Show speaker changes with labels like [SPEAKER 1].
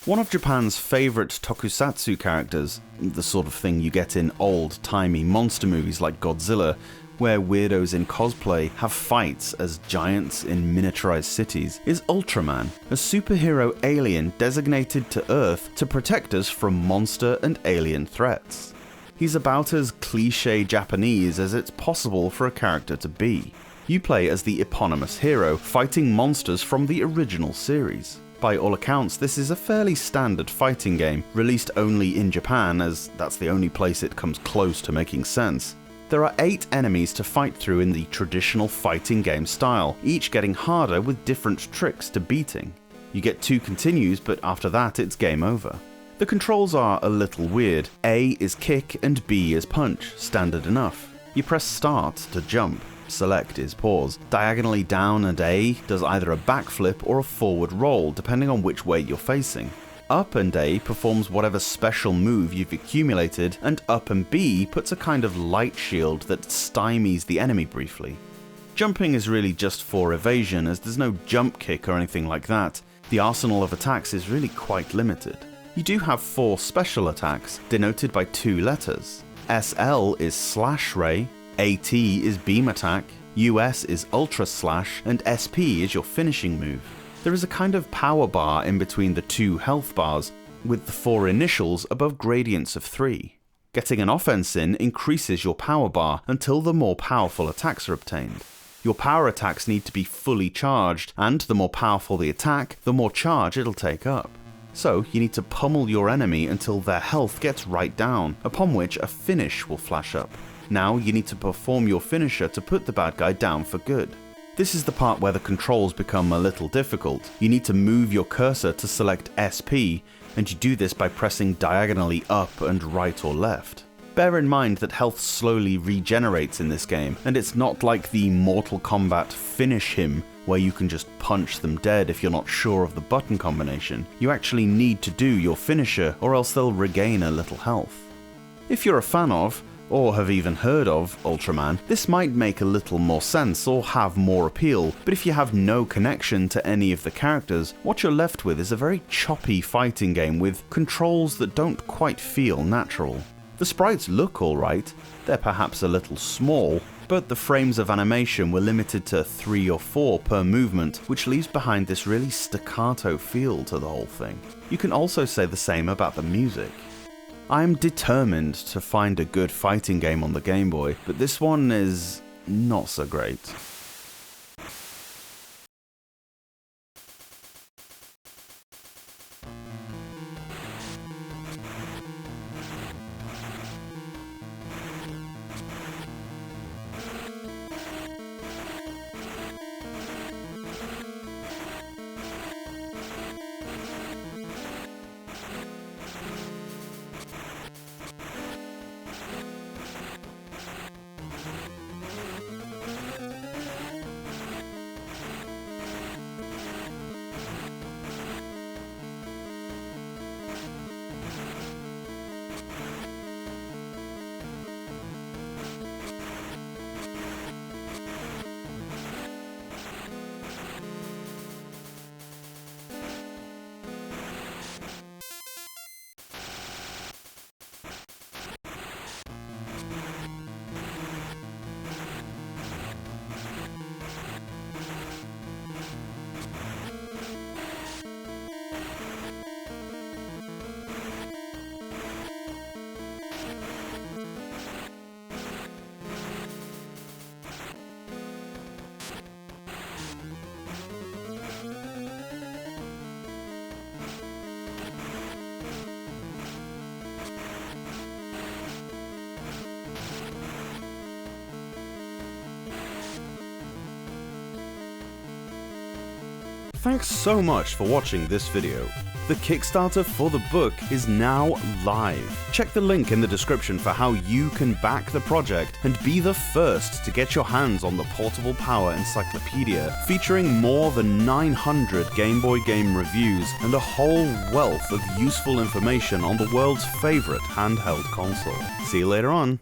[SPEAKER 1] One of Japan's favourite tokusatsu characters, the sort of thing you get in old-timey monster movies like Godzilla, where weirdos in cosplay have fights as giants in miniaturized cities, is Ultraman, a superhero alien designated to Earth to protect us from monster and alien threats. He's about as cliché Japanese as it's possible for a character to be. You play as the eponymous hero, fighting monsters from the original series. By all accounts, this is a fairly standard fighting game, released only in Japan as that's the only place it comes close to making sense. There are 8 enemies to fight through in the traditional fighting game style, each getting harder with different tricks to beating. You get 2 continues, but after that it's game over. The controls are a little weird. A is kick and B is punch, standard enough. You press start to jump. Select is pause. Diagonally down and A does either a backflip or a forward roll, depending on which way you're facing. Up and A performs whatever special move you've accumulated, and up and B puts a kind of light shield that stymies the enemy briefly. Jumping is really just for evasion, as there's no jump kick or anything like that. The arsenal of attacks is really quite limited. You do have 4 special attacks, denoted by 2 letters. SL is slash ray, AT is beam attack, US is ultra slash, and SP is your finishing move. There is a kind of power bar in between the 2 health bars, with the 4 initials above gradients of 3. Getting an offense in increases your power bar until the more powerful attacks are obtained. Your power attacks need to be fully charged, and the more powerful the attack, the more charge it'll take up. So you need to pummel your enemy until their health gets right down, upon which a finish will flash up. Now you need to perform your finisher to put the bad guy down for good. This is the part where the controls become a little difficult. You need to move your cursor to select SP, and you do this by pressing diagonally up and right or left. Bear in mind that health slowly regenerates in this game, and it's not like the Mortal Kombat Finish Him, where you can just punch them dead if you're not sure of the button combination. You actually need to do your finisher, or else they'll regain a little health. If you're a fan of, or have even heard of, Ultraman, this might make a little more sense or have more appeal, but if you have no connection to any of the characters, what you're left with is a very choppy fighting game with controls that don't quite feel natural. The sprites look alright, they're perhaps a little small, but the frames of animation were limited to 3 or 4 per movement, which leaves behind this really staccato feel to the whole thing. You can also say the same about the music. I'm determined to find a good fighting game on the Game Boy, but this one is not so great. Thanks so much for watching this video. The Kickstarter for the book is now live. Check the link in the description for how you can back the project and be the first to get your hands on the Portable Power Encyclopedia, featuring more than 900 Game Boy game reviews and a whole wealth of useful information on the world's favorite handheld console. See you later on.